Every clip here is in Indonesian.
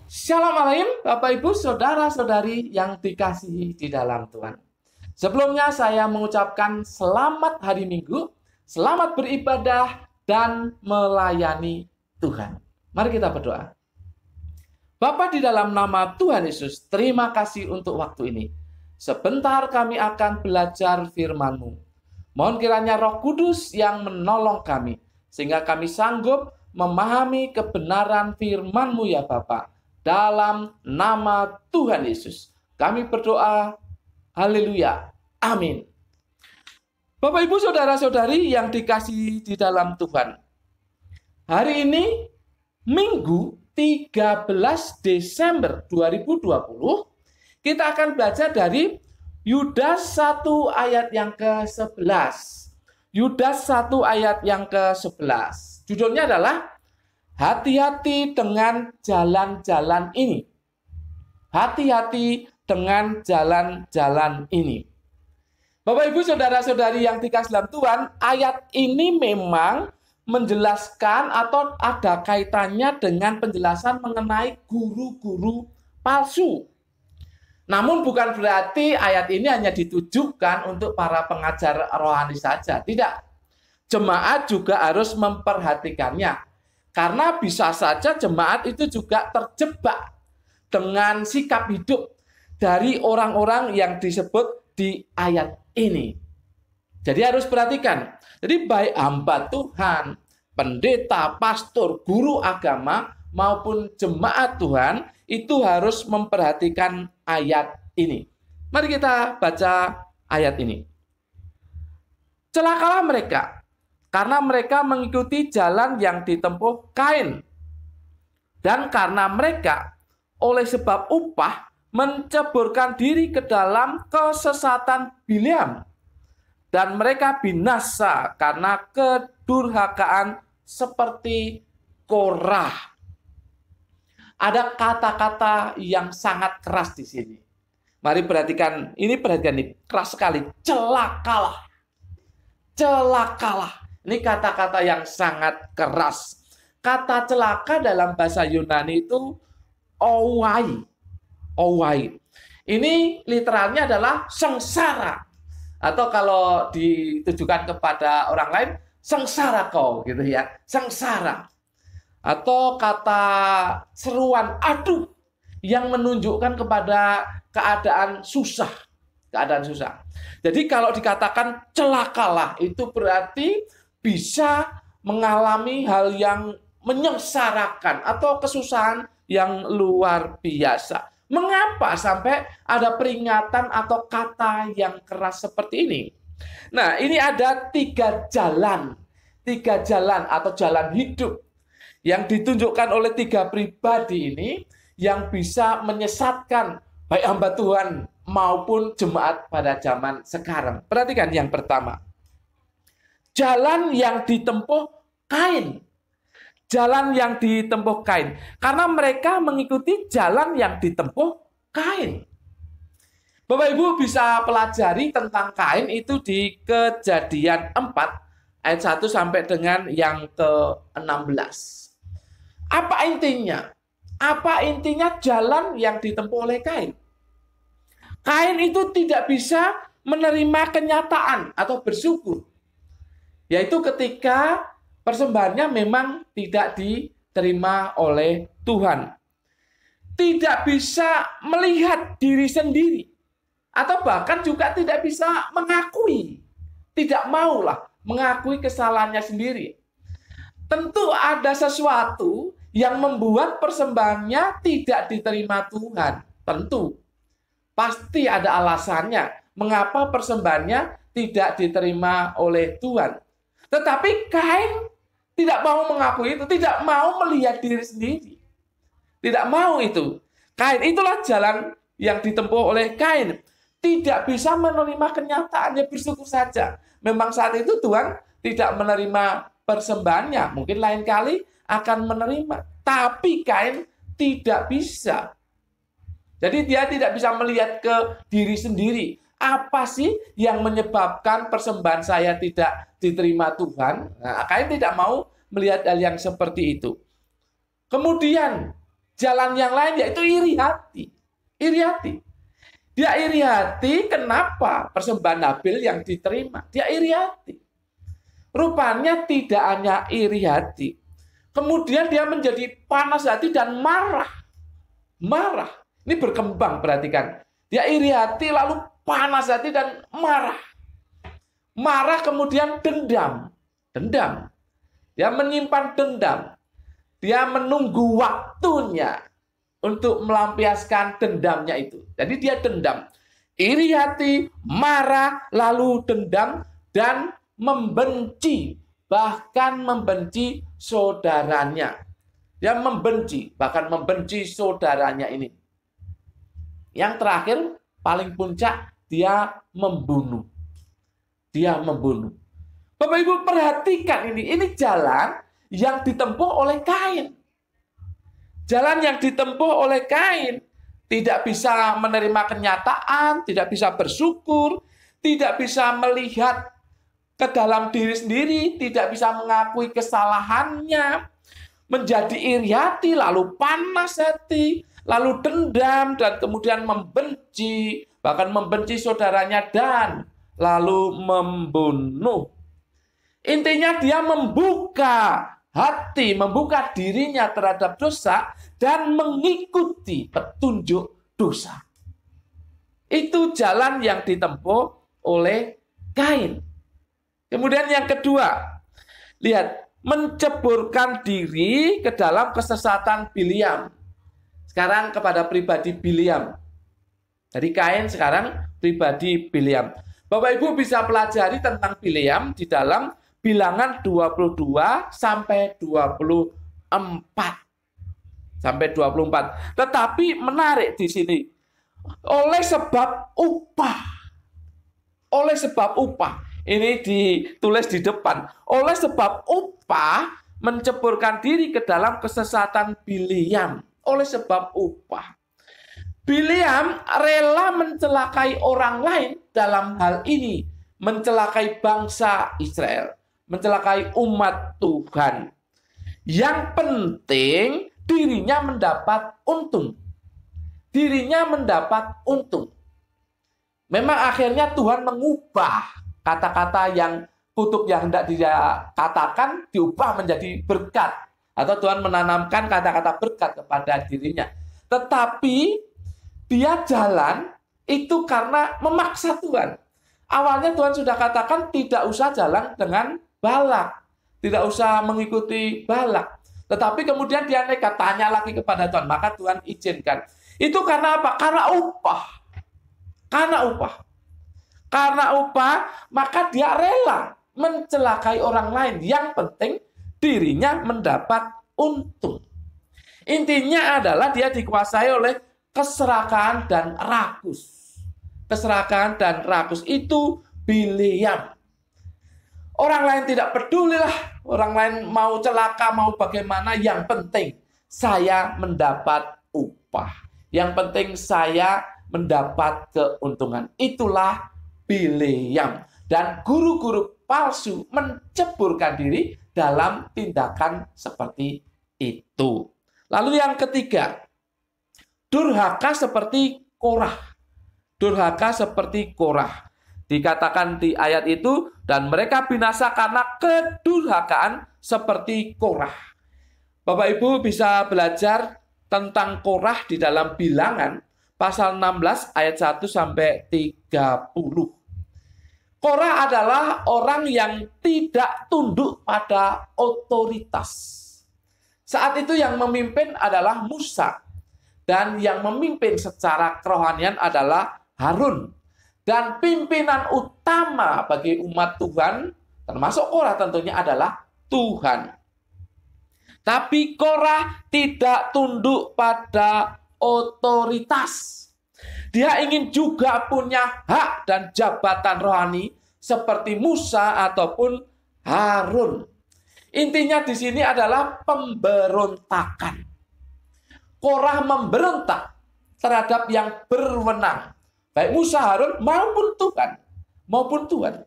Shalom alaikum, Bapak Ibu, saudara-saudari yang dikasihi di dalam Tuhan. Sebelumnya saya mengucapkan selamat hari Minggu, selamat beribadah dan melayani Tuhan. Mari kita berdoa. Bapa di dalam nama Tuhan Yesus, terima kasih untuk waktu ini. Sebentar kami akan belajar firman-Mu. Mohon kiranya Roh Kudus yang menolong kami, sehingga kami sanggup memahami kebenaran firman-Mu ya Bapa. Dalam nama Tuhan Yesus, kami berdoa, haleluya, amin. Bapak, Ibu, saudara-saudari yang dikasihi di dalam Tuhan. Hari ini, Minggu 13 Desember 2020, kita akan belajar dari Yudas 1 ayat yang ke-11. Yudas 1 ayat yang ke-11. Judulnya adalah hati-hati dengan jalan-jalan ini. Hati-hati dengan jalan-jalan ini. Bapak, Ibu, saudara-saudari yang dikasihi dalam Tuhan, ayat ini memang menjelaskan atau ada kaitannya dengan penjelasan mengenai guru-guru palsu. Namun bukan berarti ayat ini hanya ditujukan untuk para pengajar rohani saja. Tidak. Jemaat juga harus memperhatikannya. Karena bisa saja jemaat itu juga terjebak dengan sikap hidup dari orang-orang yang disebut di ayat ini. Jadi harus perhatikan. Jadi baik hamba Tuhan, pendeta, pastor, guru agama, maupun jemaat Tuhan, itu harus memperhatikan ayat ini. Mari kita baca ayat ini. Celakalah mereka, karena mereka mengikuti jalan yang ditempuh Kain. Dan karena mereka oleh sebab upah menceburkan diri ke dalam kesesatan Bileam. Dan mereka binasa karena kedurhakaan seperti Korah. Ada kata-kata yang sangat keras di sini. Mari perhatikan ini keras sekali. Celakalah. Celakalah. Ini kata-kata yang sangat keras. Kata celaka dalam bahasa Yunani itu owai. Owai. Ini literalnya adalah sengsara. Atau kalau ditujukan kepada orang lain, sengsara kau gitu ya. Sengsara. Atau kata seruan aduh yang menunjukkan kepada keadaan susah. Keadaan susah. Jadi kalau dikatakan celakalah itu berarti bisa mengalami hal yang menyengsarakan atau kesusahan yang luar biasa. Mengapa sampai ada peringatan atau kata yang keras seperti ini? Nah, ini ada tiga jalan atau jalan hidup yang ditunjukkan oleh tiga pribadi ini yang bisa menyesatkan baik hamba Tuhan maupun jemaat pada zaman sekarang. Perhatikan yang pertama. Jalan yang ditempuh Kain. Jalan yang ditempuh Kain. Karena mereka mengikuti jalan yang ditempuh Kain. Bapak Ibu bisa pelajari tentang Kain itu di Kejadian 4 ayat 1 sampai dengan yang ke-16. Apa intinya? Apa intinya jalan yang ditempuh oleh Kain? Kain itu tidak bisa menerima kenyataan atau bersyukur. Yaitu ketika persembahannya memang tidak diterima oleh Tuhan. Tidak bisa melihat diri sendiri. Atau bahkan juga tidak bisa mengakui. Tidak maulah mengakui kesalahannya sendiri. Tentu ada sesuatu yang membuat persembahannya tidak diterima Tuhan. Tentu. Pasti ada alasannya. Mengapa persembahannya tidak diterima oleh Tuhan. Tetapi Kain tidak mau mengakui itu, tidak mau melihat diri sendiri. Tidak mau itu. Kain itulah jalan yang ditempuh oleh Kain. Tidak bisa menerima kenyataannya, bersyukur saja. Memang saat itu Tuhan tidak menerima persembahannya. Mungkin lain kali akan menerima. Tapi Kain tidak bisa. Jadi dia tidak bisa melihat ke diri sendiri. Apa sih yang menyebabkan persembahan saya tidak diterima Tuhan? Nah, Kain tidak mau melihat hal yang seperti itu. Kemudian jalan yang lain, yaitu iri hati. Iri hati. Dia iri hati, kenapa persembahan Habil yang diterima? Dia iri hati. Rupanya tidak hanya iri hati. Kemudian dia menjadi panas hati dan marah. Marah. Ini berkembang, perhatikan. Dia iri hati, lalu panas hati dan marah. Marah kemudian dendam. Dendam. Dia menyimpan dendam. Dia menunggu waktunya untuk melampiaskan dendamnya itu. Jadi dia dendam. Iri hati, marah, lalu dendam, dan membenci. Bahkan membenci saudaranya. Dia membenci, bahkan membenci saudaranya ini. Yang terakhir, paling puncak, dia membunuh. Dia membunuh. Bapak Ibu perhatikan ini jalan yang ditempuh oleh Kain. Jalan yang ditempuh oleh Kain tidak bisa menerima kenyataan, tidak bisa bersyukur, tidak bisa melihat ke dalam diri sendiri, tidak bisa mengakui kesalahannya, menjadi iri hati, lalu panas hati, lalu dendam, dan kemudian membenci, bahkan membenci saudaranya, dan lalu membunuh. Intinya dia membuka hati, membuka dirinya terhadap dosa, dan mengikuti petunjuk dosa. Itu jalan yang ditempuh oleh Kain. Kemudian yang kedua, lihat, menceburkan diri ke dalam kesesatan Bileam. Sekarang kepada pribadi Bileam. Jadi Kain sekarang pribadi Bileam. Bapak Ibu bisa pelajari tentang Bileam di dalam Bilangan 22 sampai 24. Sampai 24. Tetapi menarik di sini. Oleh sebab upah. Oleh sebab upah. Ini ditulis di depan. Oleh sebab upah menceburkan diri ke dalam kesesatan Bileam. Oleh sebab upah. Bileam rela mencelakai orang lain dalam hal ini. Mencelakai bangsa Israel. Mencelakai umat Tuhan. Yang penting dirinya mendapat untung. Dirinya mendapat untung. Memang akhirnya Tuhan mengubah kata-kata yang kutuk yang hendak dia katakan diubah menjadi berkat. Atau Tuhan menanamkan kata-kata berkat kepada dirinya. Tetapi dia jalan itu karena memaksa Tuhan. Awalnya Tuhan sudah katakan tidak usah jalan dengan Balak. Tidak usah mengikuti Balak. Tetapi kemudian dia nekat tanya lagi kepada Tuhan. Maka Tuhan izinkan. Itu karena apa? Karena upah. Karena upah. Karena upah, maka dia rela mencelakai orang lain. Yang penting dirinya mendapat untung. Intinya adalah dia dikuasai oleh keserakahan dan rakus. Keserakahan dan rakus itu Bileam. Orang lain tidak peduli lah. Orang lain mau celaka, mau bagaimana. Yang penting saya mendapat upah. Yang penting saya mendapat keuntungan. Itulah Bileam. Dan guru-guru palsu menceburkan diri dalam tindakan seperti itu. Lalu yang ketiga, durhaka seperti Korah. Durhaka seperti Korah. Dikatakan di ayat itu, dan mereka binasa karena kedurhakaan seperti Korah. Bapak Ibu bisa belajar tentang Korah di dalam Bilangan pasal 16 ayat 1 sampai 30. Korah adalah orang yang tidak tunduk pada otoritas. Saat itu yang memimpin adalah Musa. Dan yang memimpin secara kerohanian adalah Harun. Dan pimpinan utama bagi umat Tuhan, termasuk Korah tentunya adalah Tuhan. Tapi Korah tidak tunduk pada otoritas. Dia ingin juga punya hak dan jabatan rohani seperti Musa ataupun Harun. Intinya di sini adalah pemberontakan. Korah memberontak terhadap yang berwenang. Baik Musa, Harun maupun Tuhan.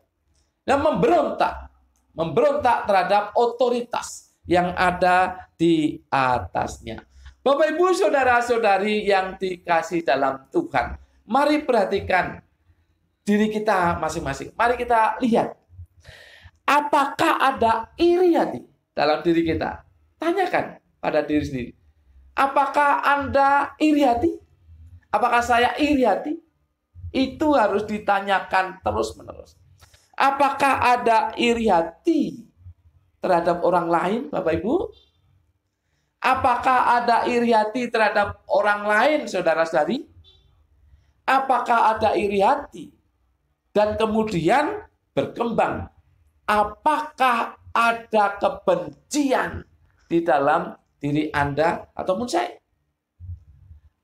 Dan memberontak terhadap otoritas yang ada di atasnya. Bapak Ibu saudara-saudari yang dikasih dalam Tuhan, mari perhatikan diri kita masing-masing. Mari kita lihat, apakah ada iri hati dalam diri kita? Tanyakan pada diri sendiri. Apakah Anda iri hati? Apakah saya iri hati? Itu harus ditanyakan terus-menerus. Apakah ada iri hati terhadap orang lain, Bapak Ibu? Apakah ada iri hati terhadap orang lain, saudara-saudari? Apakah ada iri hati? Dan kemudian berkembang. Apakah ada kebencian di dalam diri Anda ataupun saya?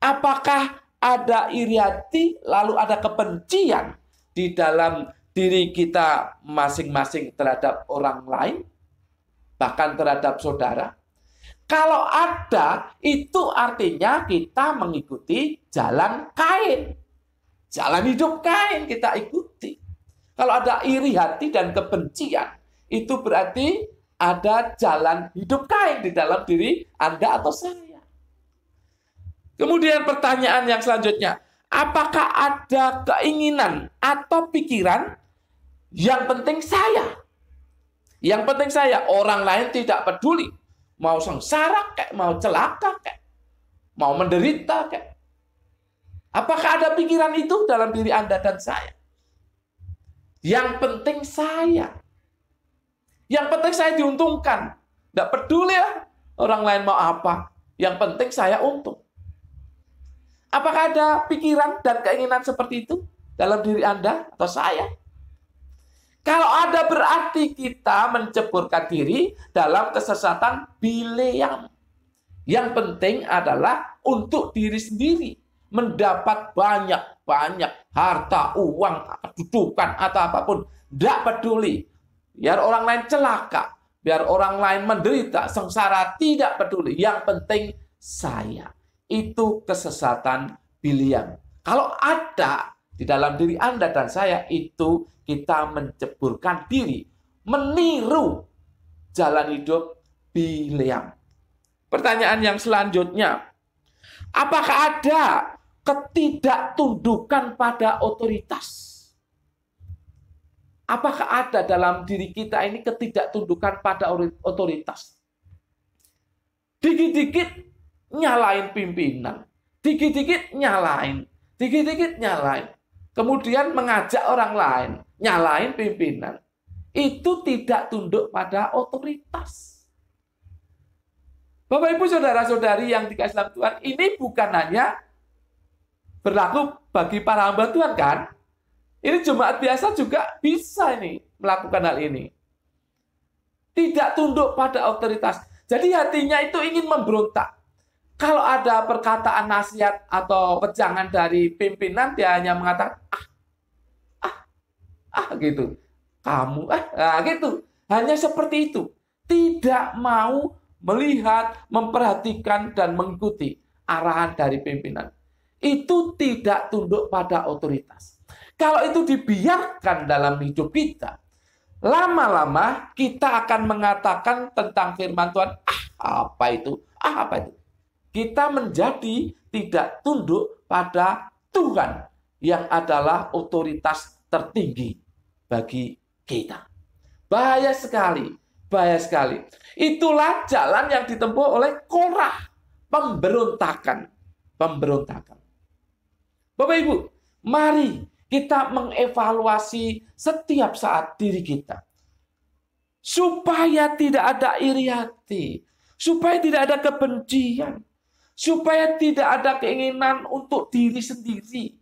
Apakah ada iri hati lalu ada kebencian di dalam diri kita masing-masing terhadap orang lain? Bahkan terhadap saudara? Kalau ada, itu artinya kita mengikuti jalan Kain. Jalan hidup Kain kita ikuti. Kalau ada iri hati dan kebencian, itu berarti ada jalan hidup Kain di dalam diri Anda atau saya. Kemudian pertanyaan yang selanjutnya, apakah ada keinginan atau pikiran yang penting saya? Yang penting saya, orang lain tidak peduli. Mau sengsara kayak, mau celaka kayak, mau menderita kayak. Apakah ada pikiran itu dalam diri Anda dan saya? Yang penting saya. Yang penting saya diuntungkan. Tidak peduli ya orang lain mau apa. Yang penting saya untung. Apakah ada pikiran dan keinginan seperti itu dalam diri Anda atau saya? Kalau ada berarti kita menceburkan diri dalam kesesatan Bileam. Yang penting adalah untuk diri sendiri. Mendapat banyak-banyak harta, uang, kedudukan, atau apapun. Tidak peduli. Biar orang lain celaka. Biar orang lain menderita, sengsara, tidak peduli. Yang penting saya. Itu kesesatan Bileam. Kalau ada di dalam diri Anda dan saya, itu kita menceburkan diri, meniru jalan hidup Bileam. Pertanyaan yang selanjutnya, apakah ada ketidaktundukan pada otoritas? Apakah ada dalam diri kita ini ketidaktundukan pada otoritas? Dikit-dikit nyalain pimpinan, dikit-dikit nyalain, dikit-dikit nyalain. Kemudian mengajak orang lain, nyalain pimpinan. Itu tidak tunduk pada otoritas. Bapak Ibu saudara-saudari yang dikasih dalam Tuhan, ini bukan hanya berlaku bagi para hamba Tuhan kan? Ini jemaat biasa juga bisa ini melakukan hal ini. Tidak tunduk pada otoritas. Jadi hatinya itu ingin memberontak. Kalau ada perkataan nasihat atau wejangan dari pimpinan, dia hanya mengatakan, gitu. Kamu, gitu. Hanya seperti itu. Tidak mau melihat, memperhatikan, dan mengikuti arahan dari pimpinan. Itu tidak tunduk pada otoritas. Kalau itu dibiarkan dalam hidup kita, lama-lama kita akan mengatakan tentang firman Tuhan, apa itu? Apa itu? Kita menjadi tidak tunduk pada Tuhan yang adalah otoritas tertinggi bagi kita. Bahaya sekali, bahaya sekali. Itulah jalan yang ditempuh oleh Korah, pemberontakan. Pemberontakan. Bapak Ibu, mari kita mengevaluasi setiap saat diri kita. Supaya tidak ada iri hati, supaya tidak ada kebencian, supaya tidak ada keinginan untuk diri sendiri,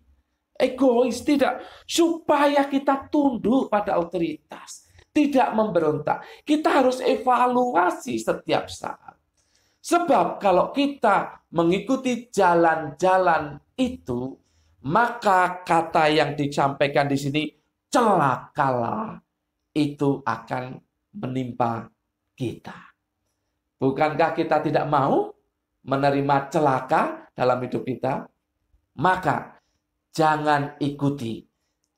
egois, tidak. Supaya kita tunduk pada otoritas, tidak memberontak. Kita harus evaluasi setiap saat. Sebab kalau kita mengikuti jalan-jalan itu, maka kata yang disampaikan di sini, celakalah, itu akan menimpa kita. Bukankah kita tidak mau menerima celaka dalam hidup kita? Maka jangan ikuti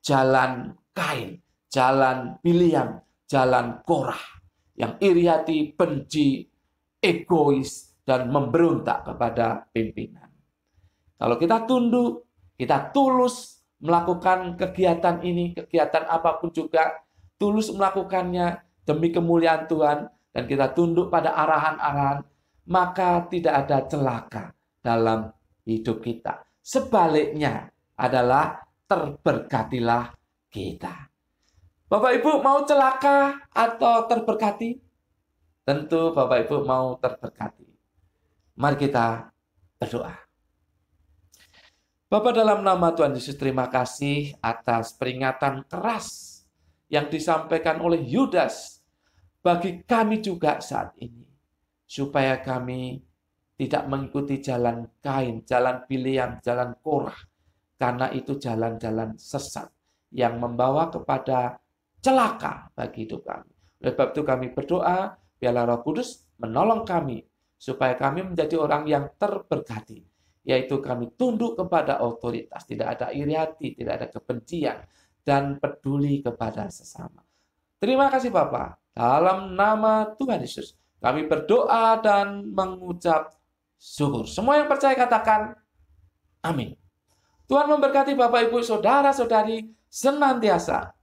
jalan Kain, jalan Bileam, jalan Korah yang iri hati, benci, egois, dan memberontak kepada pimpinan. Kalau kita tunduk, kita tulus melakukan kegiatan ini, kegiatan apapun juga, tulus melakukannya demi kemuliaan Tuhan, dan kita tunduk pada arahan-arahan, maka tidak ada celaka dalam hidup kita. Sebaliknya adalah terberkatilah kita. Bapak Ibu mau celaka atau terberkati? Tentu Bapak Ibu mau terberkati. Mari kita berdoa. Bapa, dalam nama Tuhan Yesus, terima kasih atas peringatan keras yang disampaikan oleh Yudas bagi kami juga saat ini. Supaya kami tidak mengikuti jalan Kain, jalan Bileam, jalan Korah. Karena itu jalan-jalan sesat yang membawa kepada celaka bagi hidup kami. Oleh sebab itu kami berdoa, biarlah Roh Kudus menolong kami, supaya kami menjadi orang yang terberkati, yaitu kami tunduk kepada otoritas, tidak ada iri hati, tidak ada kebencian, dan peduli kepada sesama. Terima kasih Bapa. Dalam nama Tuhan Yesus, kami berdoa dan mengucap syukur. Semua yang percaya katakan amin. Tuhan memberkati Bapak Ibu, saudara-saudari senantiasa